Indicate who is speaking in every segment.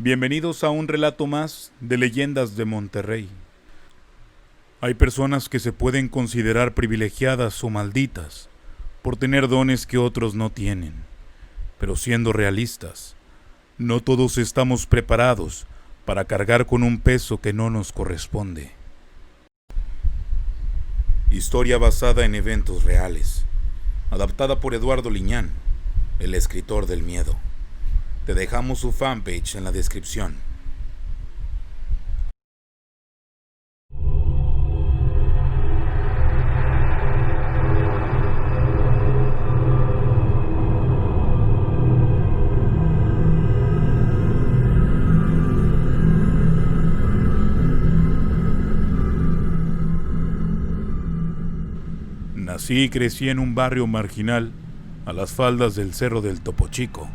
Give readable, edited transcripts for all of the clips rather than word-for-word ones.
Speaker 1: Bienvenidos a un relato más de Leyendas de Monterrey. Hay personas que se pueden considerar privilegiadas o malditas por tener dones que otros no tienen, pero siendo realistas, no todos estamos preparados para cargar con un peso que no nos corresponde. Historia basada en eventos reales, adaptada por Eduardo Liñán, el escritor del miedo. Te dejamos su fanpage en la descripción. Nací y crecí en un barrio marginal a las faldas del Cerro del Topo Chico,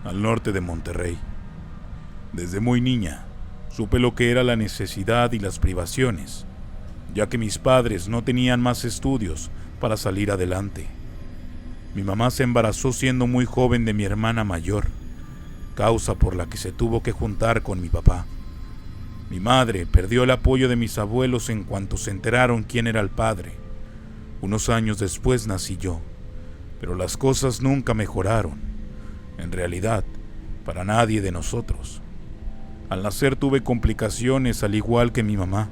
Speaker 1: al norte de Monterrey. Desde muy niña, supe lo que era la necesidad y las privaciones, ya que mis padres no tenían más estudios para salir adelante. Mi mamá se embarazó siendo muy joven de mi hermana mayor, causa por la que se tuvo que juntar con mi papá. Mi madre perdió el apoyo de mis abuelos en cuanto se enteraron quién era el padre. Unos años después nací yo, pero las cosas nunca mejoraron. En realidad, para nadie de nosotros. Al nacer tuve complicaciones al igual que mi mamá.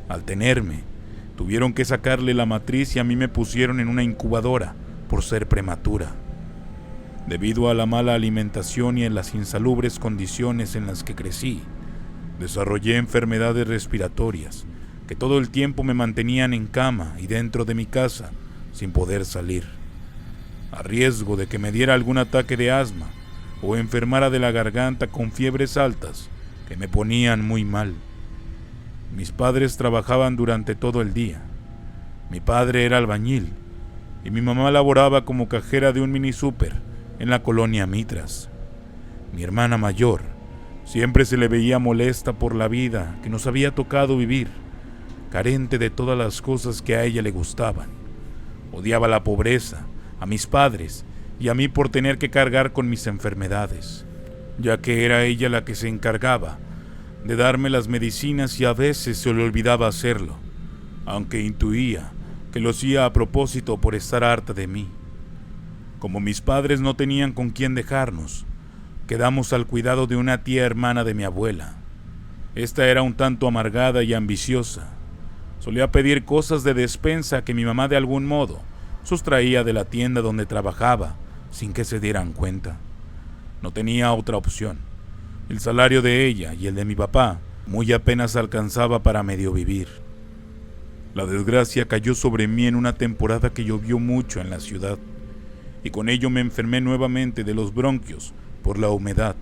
Speaker 1: Al tenerme, tuvieron que sacarle la matriz y a mí me pusieron en una incubadora por ser prematura. Debido a la mala alimentación y en las insalubres condiciones en las que crecí, desarrollé enfermedades respiratorias que todo el tiempo me mantenían en cama y dentro de mi casa sin poder salir, a riesgo de que me diera algún ataque de asma o enfermara de la garganta con fiebres altas que me ponían muy mal. Mis padres trabajaban durante todo el día. Mi padre era albañil y mi mamá laboraba como cajera de un mini súper en la colonia Mitras. Mi hermana mayor siempre se le veía molesta por la vida que nos había tocado vivir, carente de todas las cosas que a ella le gustaban. Odiaba la pobreza, a mis padres y a mí por tener que cargar con mis enfermedades, ya que era ella la que se encargaba de darme las medicinas y a veces se le olvidaba hacerlo, aunque intuía que lo hacía a propósito por estar harta de mí. Como mis padres no tenían con quién dejarnos, quedamos al cuidado de una tía hermana de mi abuela. Esta era un tanto amargada y ambiciosa. Solía pedir cosas de despensa que mi mamá de algún modo sustraía de la tienda donde trabajaba sin que se dieran cuenta. No tenía otra opción. El salario de ella y el de mi papá muy apenas alcanzaba para medio vivir. La desgracia cayó sobre mí en una temporada que llovió mucho en la ciudad y con ello me enfermé nuevamente de los bronquios por la humedad,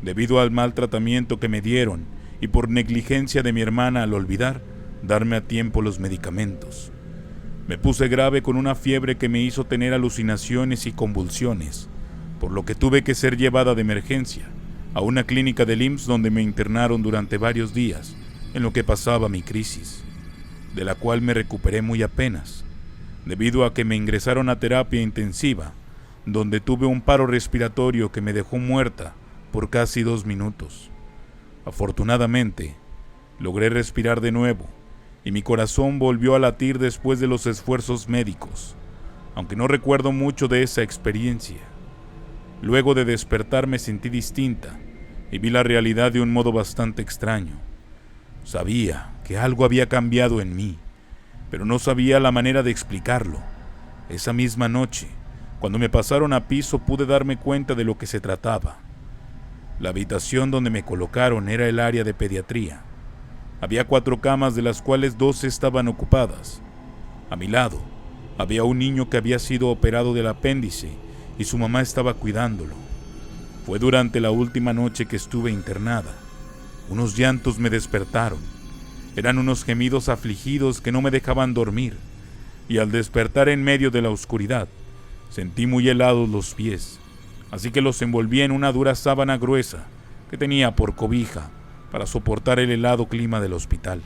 Speaker 1: debido al mal tratamiento que me dieron y por negligencia de mi hermana al olvidar darme a tiempo los medicamentos. Me puse grave con una fiebre que me hizo tener alucinaciones y convulsiones, por lo que tuve que ser llevada de emergencia a una clínica del IMSS donde me internaron durante varios días en lo que pasaba mi crisis, de la cual me recuperé muy apenas, debido a que me ingresaron a terapia intensiva, donde tuve un paro respiratorio que me dejó muerta por casi 2 minutos. Afortunadamente, logré respirar de nuevo y mi corazón volvió a latir después de los esfuerzos médicos, aunque no recuerdo mucho de esa experiencia. Luego de despertar me sentí distinta y vi la realidad de un modo bastante extraño. Sabía que algo había cambiado en mí, pero no sabía la manera de explicarlo. Esa misma noche, cuando me pasaron a piso, pude darme cuenta de lo que se trataba. La habitación donde me colocaron era el área de pediatría. Había 4 camas, de las cuales 2 estaban ocupadas. A mi lado había un niño que había sido operado del apéndice y su mamá estaba cuidándolo. Fue durante la última noche que estuve internada. Unos llantos me despertaron. Eran unos gemidos afligidos que no me dejaban dormir, y al despertar en medio de la oscuridad, sentí muy helados los pies, así que los envolví en una dura sábana gruesa que tenía por cobija para soportar el helado clima del hospital.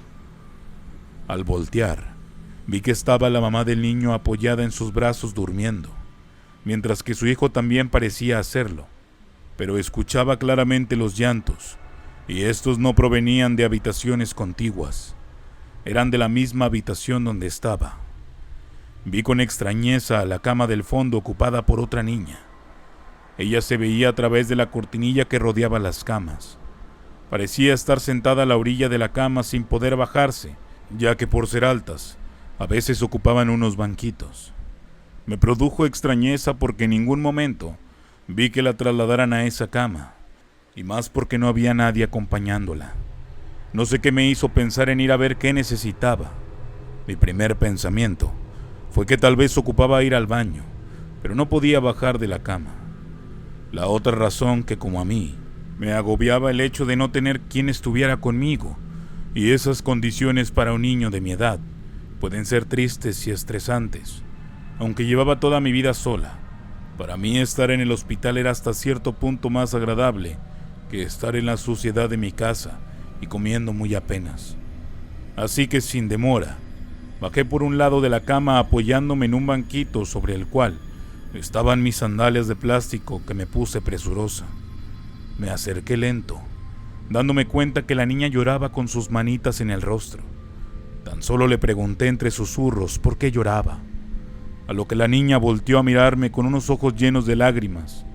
Speaker 1: Al voltear, vi que estaba la mamá del niño apoyada en sus brazos durmiendo, mientras que su hijo también parecía hacerlo, pero escuchaba claramente los llantos, y estos no provenían de habitaciones contiguas, eran de la misma habitación donde estaba. Vi con extrañeza a la cama del fondo ocupada por otra niña. Ella se veía a través de la cortinilla que rodeaba las camas. Parecía estar sentada a la orilla de la cama sin poder bajarse, ya que por ser altas, a veces ocupaban unos banquitos. Me produjo extrañeza porque en ningún momento vi que la trasladaran a esa cama, y más porque no había nadie acompañándola. No sé qué me hizo pensar en ir a ver qué necesitaba. Mi primer pensamiento fue que tal vez ocupaba ir al baño, pero no podía bajar de la cama. La otra razón que, como a mí, me agobiaba el hecho de no tener quien estuviera conmigo, y esas condiciones para un niño de mi edad pueden ser tristes y estresantes. Aunque llevaba toda mi vida sola, para mí estar en el hospital era hasta cierto punto más agradable que estar en la suciedad de mi casa y comiendo muy apenas. Así que sin demora, bajé por un lado de la cama apoyándome en un banquito sobre el cual estaban mis sandalias de plástico que me puse presurosa. Me acerqué lento, dándome cuenta que la niña lloraba con sus manitas en el rostro. Tan solo le pregunté entre susurros por qué lloraba, a lo que la niña volteó a mirarme con unos ojos llenos de lágrimas.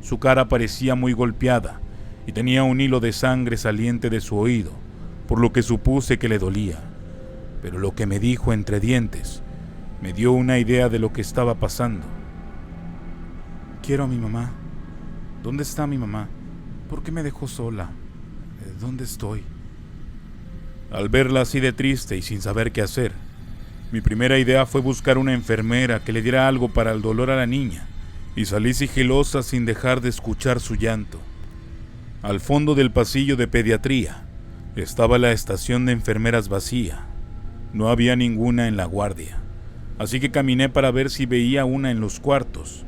Speaker 1: Su cara parecía muy golpeada y tenía un hilo de sangre saliente de su oído, por lo que supuse que le dolía. Pero lo que me dijo entre dientes me dio una idea de lo que estaba pasando. Quiero a mi mamá. ¿Dónde está mi mamá? ¿Por qué me dejó sola? ¿Dónde estoy? Al verla así de triste y sin saber qué hacer, mi primera idea fue buscar una enfermera que le diera algo para el dolor a la niña, y salí sigilosa sin dejar de escuchar su llanto. Al fondo del pasillo de pediatría estaba la estación de enfermeras vacía. No había ninguna en la guardia, así que caminé para ver si veía una en los cuartos.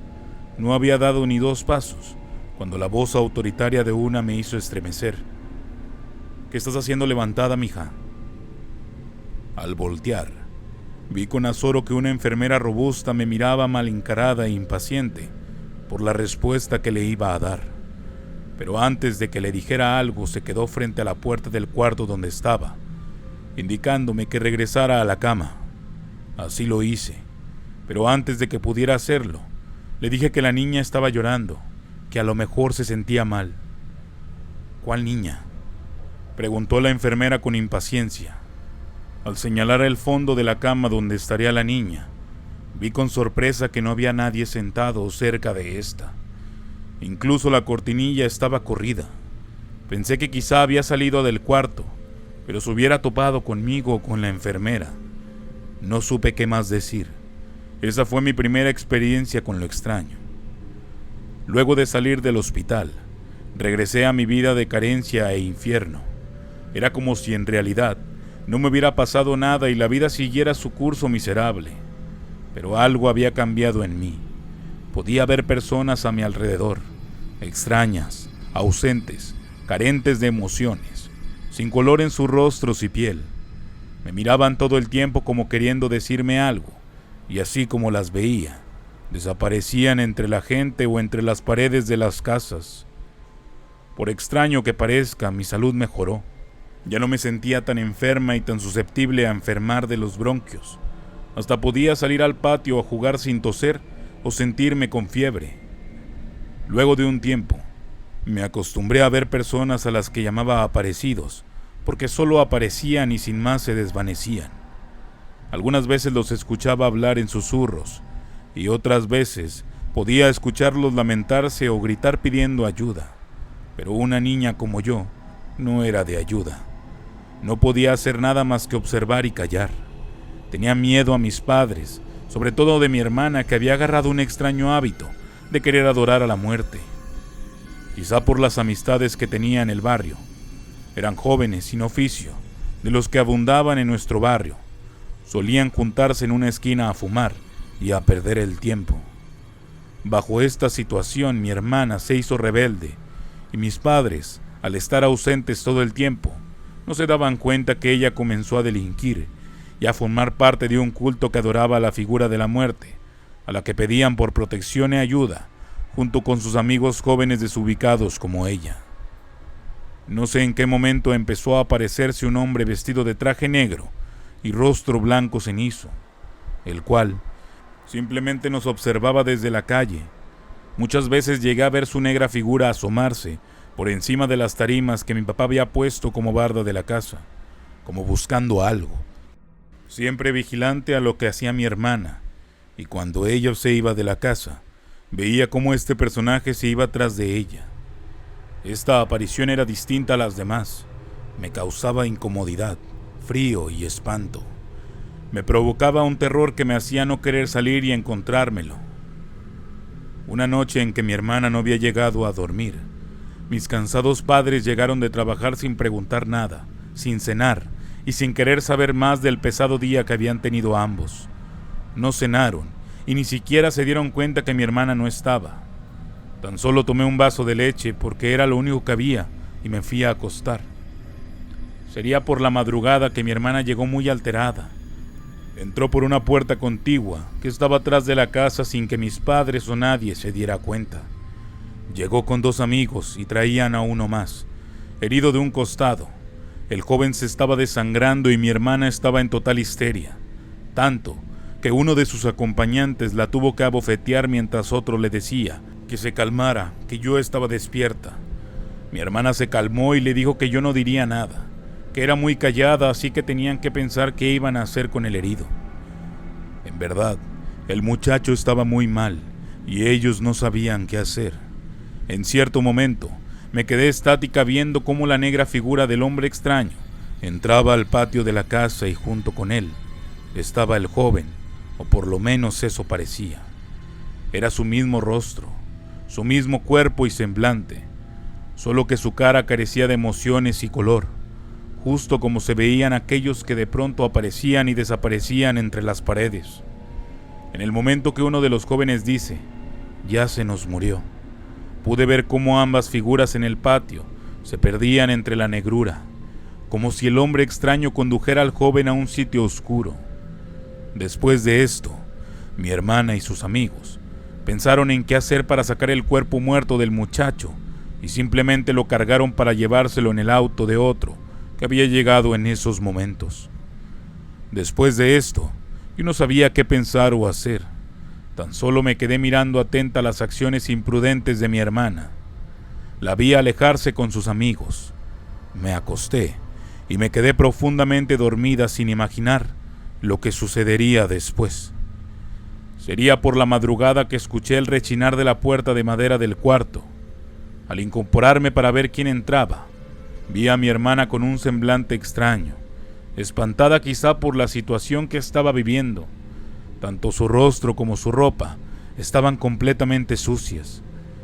Speaker 1: No había dado ni 2 pasos cuando la voz autoritaria de una me hizo estremecer. ¿Qué estás haciendo levantada, mija? Al voltear, vi con azoro que una enfermera robusta me miraba mal encarada e impaciente por la respuesta que le iba a dar. Pero antes de que le dijera algo, se quedó frente a la puerta del cuarto donde estaba, indicándome que regresara a la cama. Así lo hice, pero antes de que pudiera hacerlo, le dije que la niña estaba llorando, que a lo mejor se sentía mal. ¿Cuál niña?, preguntó la enfermera con impaciencia. Al señalar el fondo de la cama donde estaría la niña, vi con sorpresa que no había nadie sentado cerca de esta. Incluso la cortinilla estaba corrida. Pensé que quizá había salido del cuarto, pero se hubiera topado conmigo o con la enfermera. No supe qué más decir. Esa fue mi primera experiencia con lo extraño. Luego de salir del hospital, regresé a mi vida de carencia e infierno. Era como si en realidad no me hubiera pasado nada y la vida siguiera su curso miserable. Pero algo había cambiado en mí. Podía ver personas a mi alrededor, extrañas, ausentes, carentes de emociones, sin color en sus rostros y piel. Me miraban todo el tiempo como queriendo decirme algo, y así como las veía, desaparecían entre la gente o entre las paredes de las casas. Por extraño que parezca, mi salud mejoró. Ya no me sentía tan enferma y tan susceptible a enfermar de los bronquios. Hasta podía salir al patio a jugar sin toser o sentirme con fiebre. Luego de un tiempo, me acostumbré a ver personas a las que llamaba aparecidos, porque solo aparecían y sin más se desvanecían. Algunas veces los escuchaba hablar en susurros, y otras veces podía escucharlos lamentarse o gritar pidiendo ayuda. Pero una niña como yo no era de ayuda. No podía hacer nada más que observar y callar. Tenía miedo a mis padres, sobre todo de mi hermana, que había agarrado un extraño hábito de querer adorar a la muerte. Quizá por las amistades que tenía en el barrio. Eran jóvenes sin oficio, de los que abundaban en nuestro barrio. Solían juntarse en una esquina a fumar y a perder el tiempo. Bajo esta situación, mi hermana se hizo rebelde, y mis padres, al estar ausentes todo el tiempo, no se daban cuenta que ella comenzó a delinquir y a formar parte de un culto que adoraba a la figura de la muerte, a la que pedían por protección y ayuda, junto con sus amigos jóvenes desubicados como ella. No sé en qué momento empezó a aparecerse un hombre vestido de traje negro y rostro blanco cenizo, el cual simplemente nos observaba desde la calle. Muchas veces llegué a ver su negra figura asomarse por encima de las tarimas que mi papá había puesto como barda de la casa, como buscando algo, siempre vigilante a lo que hacía mi hermana, y cuando ella se iba de la casa, veía cómo este personaje se iba tras de ella. Esta aparición era distinta a las demás, me causaba incomodidad, frío y espanto. Me provocaba un terror que me hacía no querer salir y encontrármelo. Una noche en que mi hermana no había llegado a dormir, mis cansados padres llegaron de trabajar sin preguntar nada, sin cenar y sin querer saber más del pesado día que habían tenido ambos. No cenaron y ni siquiera se dieron cuenta que mi hermana no estaba. Tan solo tomé un vaso de leche porque era lo único que había y me fui a acostar. Sería por la madrugada que mi hermana llegó muy alterada. Entró por una puerta contigua que estaba atrás de la casa sin que mis padres o nadie se diera cuenta. Llegó con 2 amigos y traían a uno más, herido de un costado. El joven se estaba desangrando y mi hermana estaba en total histeria, tanto que uno de sus acompañantes la tuvo que abofetear mientras otro le decía que se calmara, que yo estaba despierta. Mi hermana se calmó y le dijo que yo no diría nada, que era muy callada, así que tenían que pensar qué iban a hacer con el herido. En verdad, el muchacho estaba muy mal y ellos no sabían qué hacer. En cierto momento, me quedé estática viendo cómo la negra figura del hombre extraño entraba al patio de la casa y junto con él estaba el joven, o por lo menos eso parecía. Era su mismo rostro, su mismo cuerpo y semblante, solo que su cara carecía de emociones y color, justo como se veían aquellos que de pronto aparecían y desaparecían entre las paredes. En el momento que uno de los jóvenes dice, «Ya se nos murió», pude ver cómo ambas figuras en el patio se perdían entre la negrura, como si el hombre extraño condujera al joven a un sitio oscuro. Después de esto, mi hermana y sus amigos pensaron en qué hacer para sacar el cuerpo muerto del muchacho y simplemente lo cargaron para llevárselo en el auto de otro que había llegado en esos momentos. Después de esto, yo no sabía qué pensar o hacer. Tan solo me quedé mirando atenta a las acciones imprudentes de mi hermana. La vi alejarse con sus amigos. Me acosté y me quedé profundamente dormida sin imaginar lo que sucedería después. Sería por la madrugada que escuché el rechinar de la puerta de madera del cuarto. Al incorporarme para ver quién entraba, vi a mi hermana con un semblante extraño, espantada quizá por la situación que estaba viviendo. Tanto su rostro como su ropa estaban completamente sucias,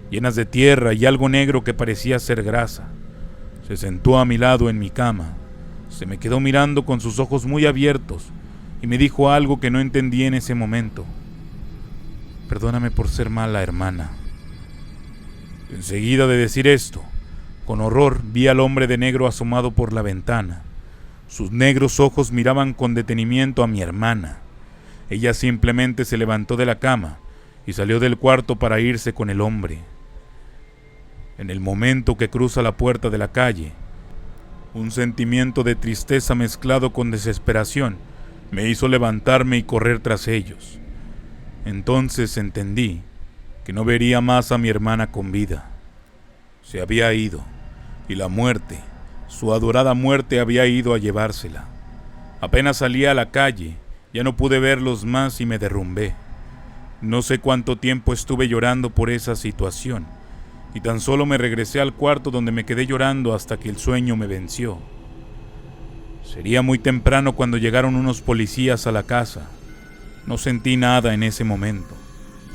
Speaker 1: llenas de tierra y algo negro que parecía ser grasa. Se sentó a mi lado en mi cama, se me quedó mirando con sus ojos muy abiertos y me dijo algo que no entendí en ese momento. «Perdóname por ser mala, hermana». Enseguida de decir esto, con horror vi al hombre de negro asomado por la ventana. Sus negros ojos miraban con detenimiento a mi hermana. Ella simplemente se levantó de la cama y salió del cuarto para irse con el hombre. En el momento que cruza la puerta de la calle, un sentimiento de tristeza mezclado con desesperación me hizo levantarme y correr tras ellos. Entonces entendí que no vería más a mi hermana con vida. Se había ido, y la muerte, su adorada muerte, había ido a llevársela. Apenas salí a la calle, ya no pude verlos más y me derrumbé. No sé cuánto tiempo estuve llorando por esa situación, y tan solo me regresé al cuarto donde me quedé llorando hasta que el sueño me venció. Sería muy temprano cuando llegaron unos policías a la casa. No sentí nada en ese momento.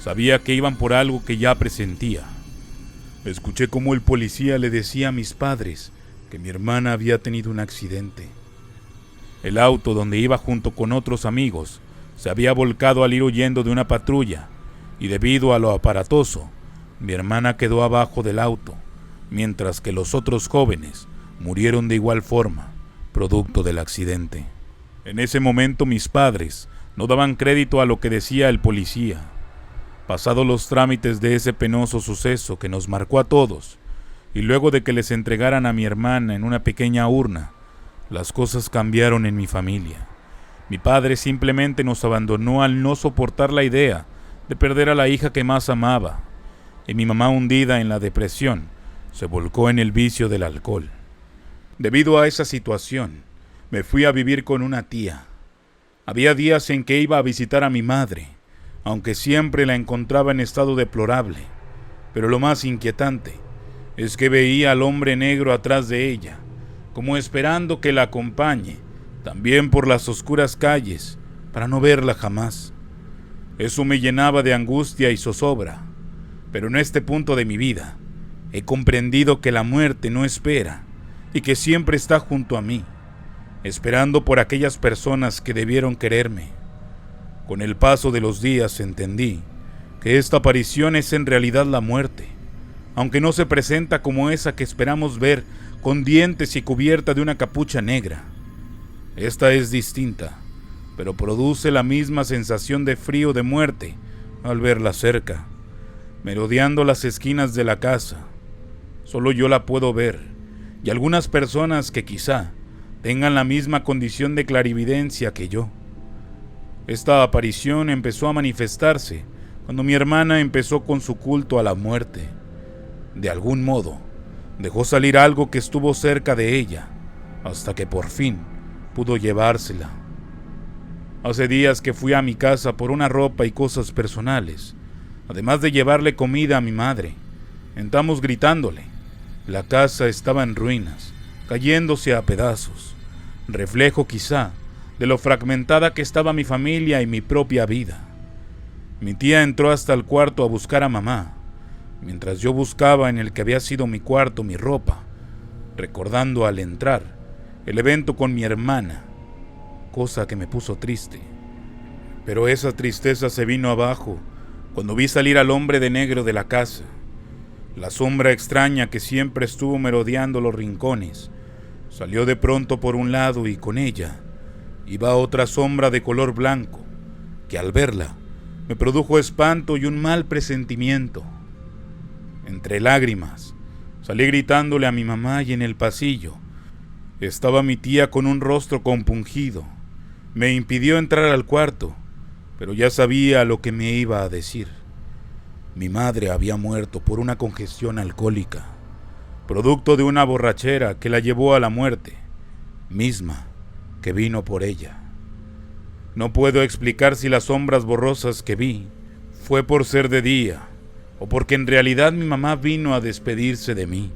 Speaker 1: Sabía que iban por algo que ya presentía. Escuché cómo el policía le decía a mis padres que mi hermana había tenido un accidente. El auto donde iba junto con otros amigos se había volcado al ir huyendo de una patrulla y debido a lo aparatoso, mi hermana quedó abajo del auto, mientras que los otros jóvenes murieron de igual forma, producto del accidente. En ese momento mis padres no daban crédito a lo que decía el policía. Pasados los trámites de ese penoso suceso que nos marcó a todos, y luego de que les entregaran a mi hermana en una pequeña urna, las cosas cambiaron en mi familia. Mi padre simplemente nos abandonó al no soportar la idea de perder a la hija que más amaba, y mi mamá, hundida en la depresión, se volcó en el vicio del alcohol. Debido a esa situación, me fui a vivir con una tía. Había días en que iba a visitar a mi madre, aunque siempre la encontraba en estado deplorable, pero lo más inquietante es que veía al hombre negro atrás de ella, como esperando que la acompañe, también por las oscuras calles, para no verla jamás. Eso me llenaba de angustia y zozobra, pero en este punto de mi vida he comprendido que la muerte no espera y que siempre está junto a mí, esperando por aquellas personas que debieron quererme. Con el paso de los días entendí que esta aparición es en realidad la muerte, aunque no se presenta como esa que esperamos ver con dientes y cubierta de una capucha negra. Esta es distinta, pero produce la misma sensación de frío de muerte al verla cerca, merodeando las esquinas de la casa. Solo yo la puedo ver, y algunas personas que quizá tengan la misma condición de clarividencia que yo. Esta aparición empezó a manifestarse cuando mi hermana empezó con su culto a la muerte. De algún modo, dejó salir algo que estuvo cerca de ella, hasta que por fin pudo llevársela. Hace días que fui a mi casa por una ropa y cosas personales, además de llevarle comida a mi madre. Entramos gritándole. La casa estaba en ruinas, cayéndose a pedazos, reflejo quizá de lo fragmentada que estaba mi familia y mi propia vida. Mi tía entró hasta el cuarto a buscar a mamá, mientras yo buscaba en el que había sido mi cuarto mi ropa, recordando al entrar el evento con mi hermana, cosa que me puso triste. Pero esa tristeza se vino abajo cuando vi salir al hombre de negro de la casa, la sombra extraña que siempre estuvo merodeando los rincones. Salió de pronto por un lado y con ella iba otra sombra de color blanco, que al verla me produjo espanto y un mal presentimiento. Entre lágrimas, salí gritándole a mi mamá y en el pasillo estaba mi tía con un rostro compungido. Me impidió entrar al cuarto, pero ya sabía lo que me iba a decir. Mi madre había muerto por una congestión alcohólica, producto de una borrachera que la llevó a la muerte, misma que vino por ella. No puedo explicar si las sombras borrosas que vi fue por ser de día o porque en realidad mi mamá vino a despedirse de mí.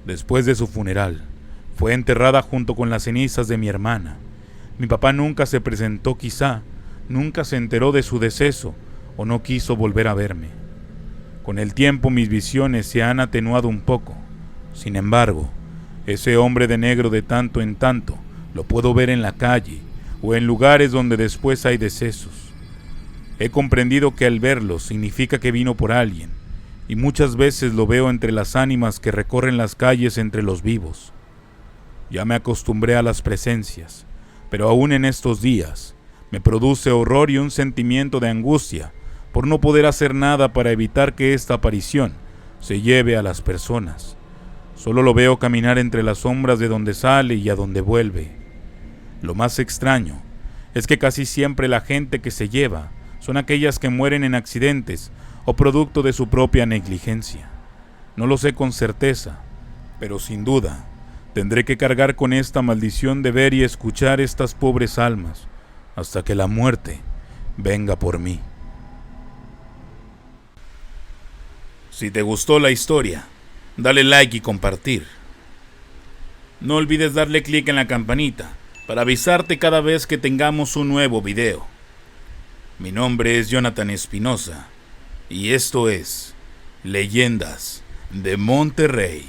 Speaker 1: Después de su funeral, fue enterrada junto con las cenizas de mi hermana. Mi papá nunca se presentó, quizá nunca se enteró de su deceso o no quiso volver a verme. Con el tiempo mis visiones se han atenuado un poco. Sin embargo, ese hombre de negro de tanto en tanto lo puedo ver en la calle o en lugares donde después hay decesos. He comprendido que al verlo significa que vino por alguien, y muchas veces lo veo entre las ánimas que recorren las calles entre los vivos. Ya me acostumbré a las presencias, pero aún en estos días me produce horror y un sentimiento de angustia por no poder hacer nada para evitar que esta aparición se lleve a las personas. Solo lo veo caminar entre las sombras de donde sale y a donde vuelve. Lo más extraño es que casi siempre la gente que se lleva son aquellas que mueren en accidentes o producto de su propia negligencia. No lo sé con certeza, pero sin duda tendré que cargar con esta maldición de ver y escuchar estas pobres almas hasta que la muerte venga por mí. Si te gustó la historia, dale like y compartir. No olvides darle clic en la campanita para avisarte cada vez que tengamos un nuevo video. Mi nombre es Jonathan Espinosa y esto es Leyendas de Monterrey.